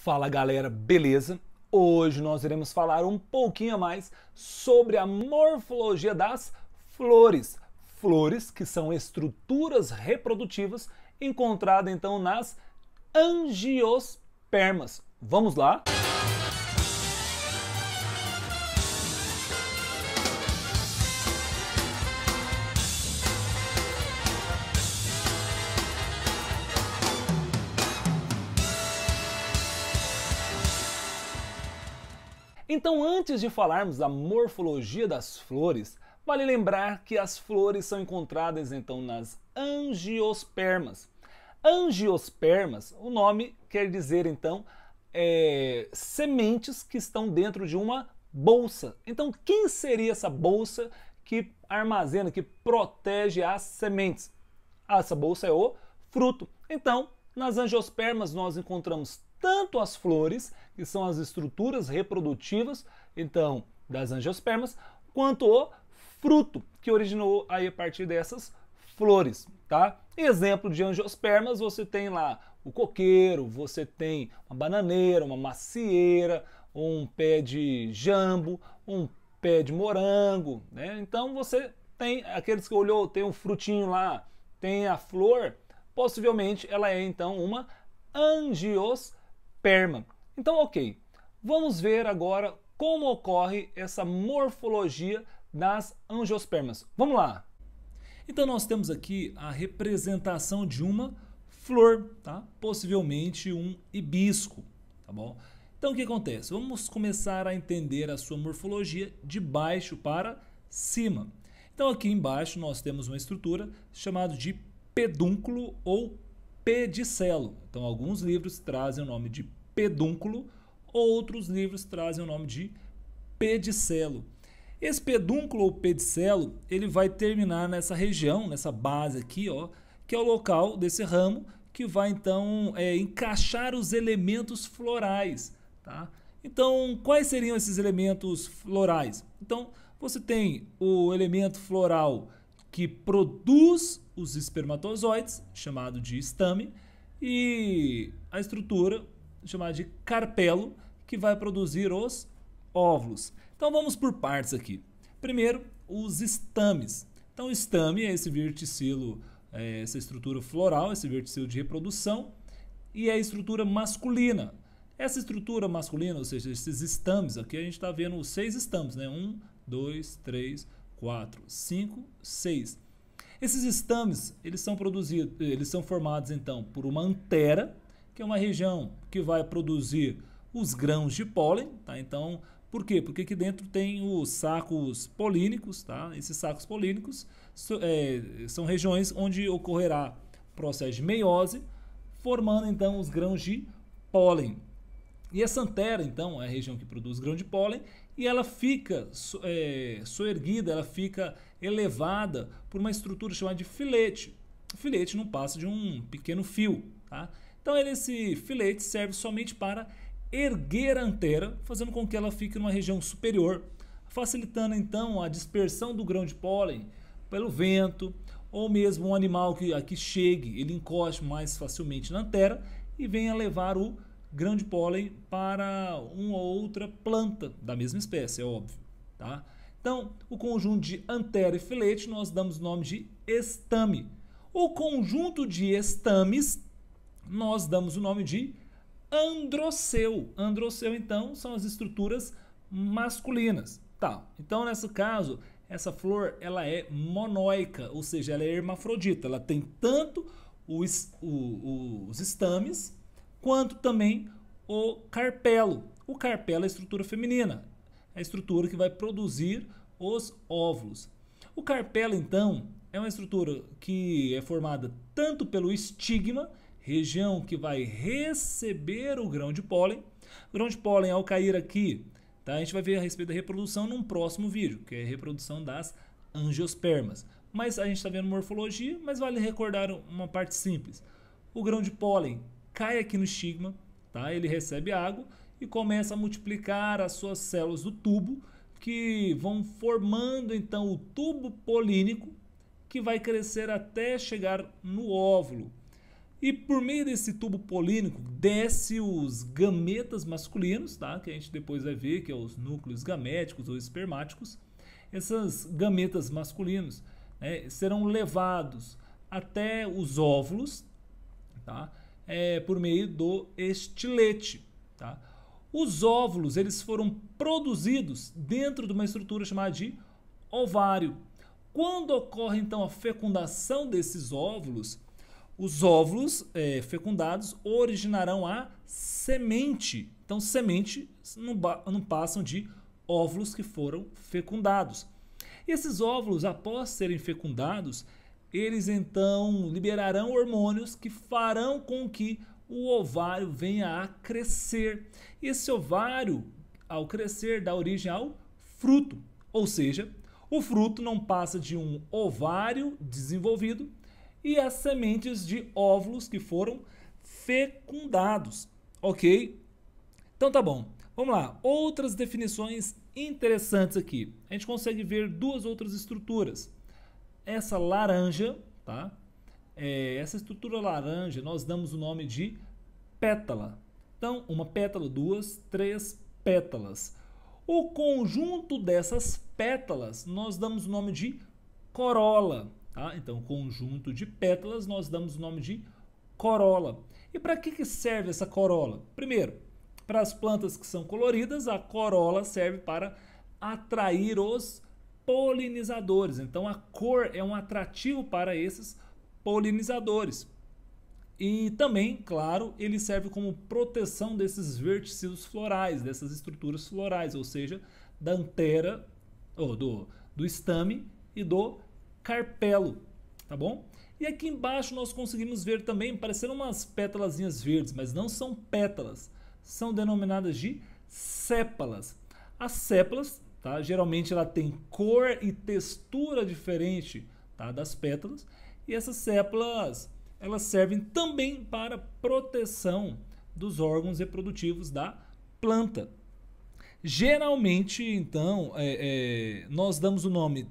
Fala galera, beleza? Hoje nós iremos falar um pouquinho a mais sobre a morfologia das flores. Flores que são estruturas reprodutivas encontradas então nas angiospermas. Vamos lá? Então, antes de falarmos da morfologia das flores, vale lembrar que as flores são encontradas então nas angiospermas. Angiospermas, o nome quer dizer então sementes que estão dentro de uma bolsa. Então, quem seria essa bolsa que armazena, que protege as sementes? Essa bolsa é o fruto. Então, nas angiospermas nós encontramos tanto as flores, que são as estruturas reprodutivas, então, das angiospermas, quanto o fruto, que originou aí a partir dessas flores, tá? Exemplo de angiospermas, você tem lá o coqueiro, você tem uma bananeira, uma macieira, um pé de jambo, um pé de morango, né? Então você tem aqueles que olhou, tem um frutinho lá, tem a flor, possivelmente ela é então uma angiosperma. Então, ok, vamos ver agora como ocorre essa morfologia das angiospermas. Vamos lá! Então nós temos aqui a representação de uma flor, tá? Possivelmente um hibisco, tá bom? Então o que acontece? Vamos começar a entender a sua morfologia de baixo para cima. Então aqui embaixo nós temos uma estrutura chamada de pedúnculo ou pedicelo. Então alguns livros trazem o nome de pedúnculo, outros livros trazem o nome de pedicelo. Esse pedúnculo ou pedicelo, ele vai terminar nessa região, nessa base aqui, ó, que é o local desse ramo que vai então encaixar os elementos florais, tá? Então, quais seriam esses elementos florais? Então, você tem o elemento floral que produz os espermatozoides, chamado de estame, e a estrutura chamada de carpelo, que vai produzir os óvulos. Então vamos por partes aqui. Primeiro, os estames. Então o estame é esse verticilo, essa estrutura floral, esse verticilo de reprodução, e é a estrutura masculina. Essa estrutura masculina, ou seja, esses estames, aqui a gente está vendo os 6 estames, né? 1, 2, 3, 4, 5, 6. Esses estames, eles são formados então por uma antera, que é uma região que vai produzir os grãos de pólen, tá? Então, por quê? Porque aqui dentro tem os sacos polínicos, tá? Esses sacos polínicos são regiões onde ocorrerá processo de meiose, formando então os grãos de pólen. E essa antera, então, é a região que produz grão de pólen e ela fica soerguida, ela fica elevada por uma estrutura chamada de filete. O filete não passa de um pequeno fio, tá? Então esse filete serve somente para erguer a antera, fazendo com que ela fique numa região superior, facilitando então a dispersão do grão de pólen pelo vento, ou mesmo um animal que aqui chegue, ele encoste mais facilmente na antera e venha levar o grão de pólen para uma ou outra planta da mesma espécie, é óbvio, tá? Então, o conjunto de antera e filete nós damos o nome de estame. O conjunto de estames nós damos o nome de androceu. Androceu, então, são as estruturas masculinas. Tá, então, nesse caso, essa flor ela é monóica, ou seja, ela é hermafrodita. Ela tem tanto os estames, quanto também o carpelo. O carpelo é a estrutura feminina, é a estrutura que vai produzir os óvulos. O carpelo, então, é uma estrutura que é formada tanto pelo estigma, região que vai receber o grão de pólen. O grão de pólen, ao cair aqui, tá? A gente vai ver a respeito da reprodução num próximo vídeo, que é a reprodução das angiospermas. Mas a gente está vendo morfologia, mas vale recordar uma parte simples. O grão de pólen cai aqui no estigma, tá? Ele recebe água e começa a multiplicar as suas células do tubo, que vão formando então o tubo polínico, que vai crescer até chegar no óvulo. E por meio desse tubo polínico desce os gametas masculinos, tá? Que a gente depois vai ver que é os núcleos gaméticos ou espermáticos. Esses gametas masculinos, né, serão levados até os óvulos, tá? Por meio do estilete, tá? Os óvulos eles foram produzidos dentro de uma estrutura chamada de ovário. Quando ocorre então a fecundação desses óvulos, os óvulos fecundados originarão a semente. Então, semente não passam de óvulos que foram fecundados. E esses óvulos, após serem fecundados, eles então liberarão hormônios que farão com que o ovário venha a crescer. E esse ovário, ao crescer, dá origem ao fruto. Ou seja, o fruto não passa de um ovário desenvolvido e as sementes de óvulos que foram fecundados, ok? Então tá bom, vamos lá. Outras definições interessantes aqui. A gente consegue ver duas outras estruturas. Essa laranja, tá? Essa estrutura laranja nós damos o nome de pétala. Então, uma pétala, duas, três pétalas. O conjunto dessas pétalas nós damos o nome de corola. Tá? Então, conjunto de pétalas, nós damos o nome de corola. E para que serve essa corola? Primeiro, para as plantas que são coloridas, a corola serve para atrair os polinizadores. Então, a cor é um atrativo para esses polinizadores. E também, claro, ele serve como proteção desses verticilos florais, dessas estruturas florais, ou seja, da antera, ou do estame e do carpelo, tá bom? E aqui embaixo nós conseguimos ver também, parecendo umas pétalazinhas verdes, mas não são pétalas, são denominadas de sépalas. As sépalas, tá? Geralmente ela tem cor e textura diferente, tá? Das pétalas, e essas sépalas, elas servem também para proteção dos órgãos reprodutivos da planta. Geralmente, então, nós damos o nome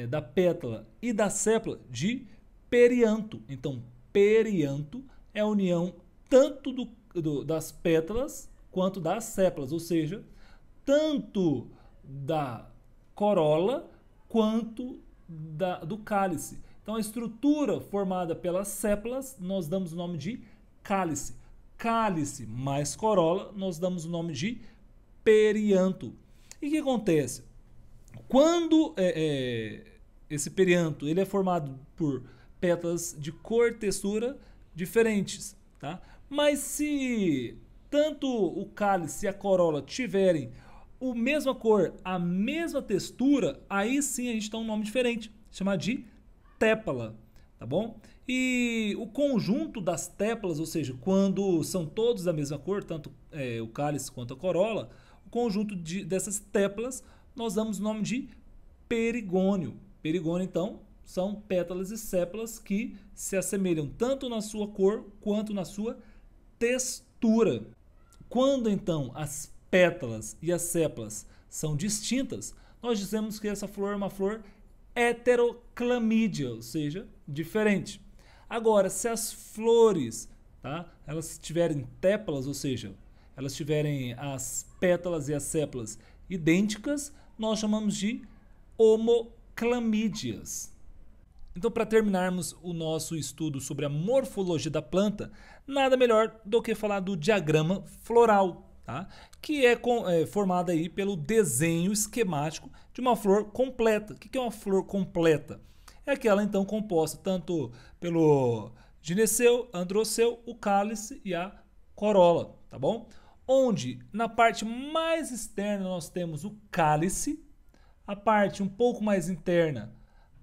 da pétala e da sépala de perianto. Então, perianto é a união tanto das pétalas quanto das sépalas, ou seja, tanto da corola quanto do cálice. Então, a estrutura formada pelas sépalas, nós damos o nome de cálice. Cálice mais corola, nós damos o nome de perianto. E o que acontece? Quando esse perianto ele é formado por pétalas de cor e textura diferentes, tá? Mas se tanto o cálice e a corola tiverem a mesma cor, a mesma textura, aí sim a gente dá um nome diferente, chamado de tépala, tá bom? E o conjunto das tépalas, ou seja, quando são todos da mesma cor, tanto o cálice quanto a corola, o conjunto dessas tépalas nós damos o nome de perigônio. Perigônio, então, são pétalas e sépalas que se assemelham tanto na sua cor quanto na sua textura. Quando, então, as pétalas e as sépalas são distintas, nós dizemos que essa flor é uma flor heteroclamídea, ou seja, diferente. Agora, se as flores, tá, elas tiverem tépalas, ou seja, elas tiverem as pétalas e as sépalas idênticas, nós chamamos de homoclamídeas. Então, para terminarmos o nosso estudo sobre a morfologia da planta, nada melhor do que falar do diagrama floral, tá? Que é formado aí pelo desenho esquemático de uma flor completa. O que é uma flor completa? É aquela então composta tanto pelo gineceu, androceu, o cálice e a corola, tá bom? Onde na parte mais externa nós temos o cálice, a parte um pouco mais interna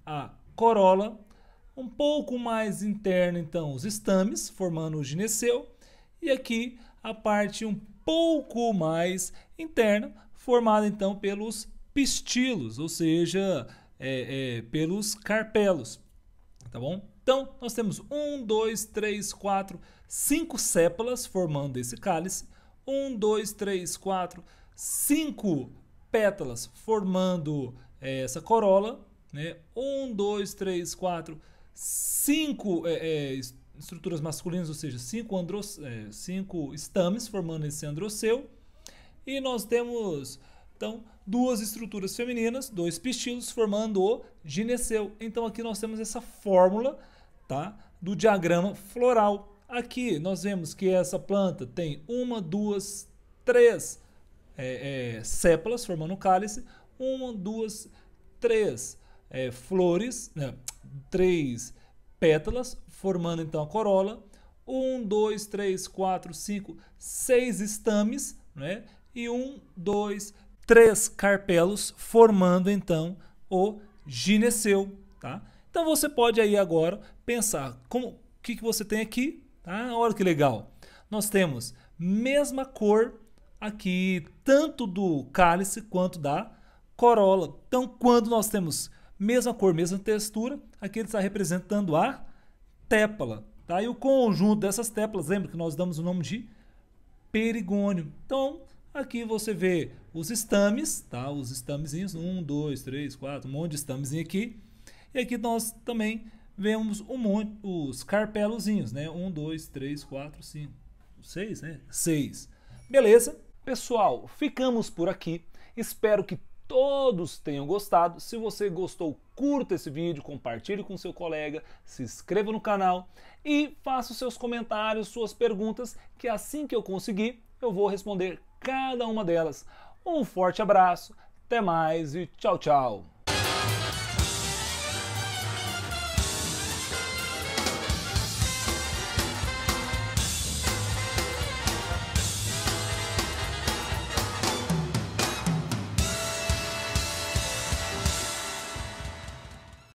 a corola, um pouco mais interna então os estames, formando o gineceu, e aqui a parte um pouco mais interna, formada então pelos pistilos, ou seja, pelos carpelos, tá bom? Então, nós temos 1, 2, 3, 4, 5 sépalas formando esse cálice, 1, 2, 3, 4, 5 pétalas formando essa corola, né? 1, 2, 3, 4, 5 estruturas masculinas, ou seja, 5 estames formando esse androceu. E nós temos, então, 2 estruturas femininas, 2 pistilos formando o gineceu. Então aqui nós temos essa fórmula, tá, do diagrama floral. Aqui nós vemos que essa planta tem 1, 2, 3 sépalas formando o cálice, 1, 2, 3 flores, 3 pétalas formando então a corola, 1, 2, 3, 4, 5, 6 estames, né? E 1, 2, 3 carpelos formando então o gineceu, tá? Então você pode aí agora pensar o que você tem aqui, tá? Olha que legal. Nós temos mesma cor aqui, tanto do cálice quanto da corola. Então, quando nós temos mesma cor, mesma textura, aqui ele está representando a tépala, tá? E o conjunto dessas tépalas, lembra que nós damos o nome de perigônio. Então, aqui você vê os estames, tá? Os estamezinhos, 1, 2, 3, 4, um monte de estamezinho aqui. E aqui nós também vemos os carpelozinhos, né? 1, 2, 3, 4, 5, 6, né? 6. Beleza? Pessoal, ficamos por aqui. Espero que todos tenham gostado. Se você gostou, curta esse vídeo, compartilhe com seu colega, se inscreva no canal e faça os seus comentários, suas perguntas, que assim que eu conseguir, eu vou responder cada uma delas. Um forte abraço, até mais e tchau, tchau!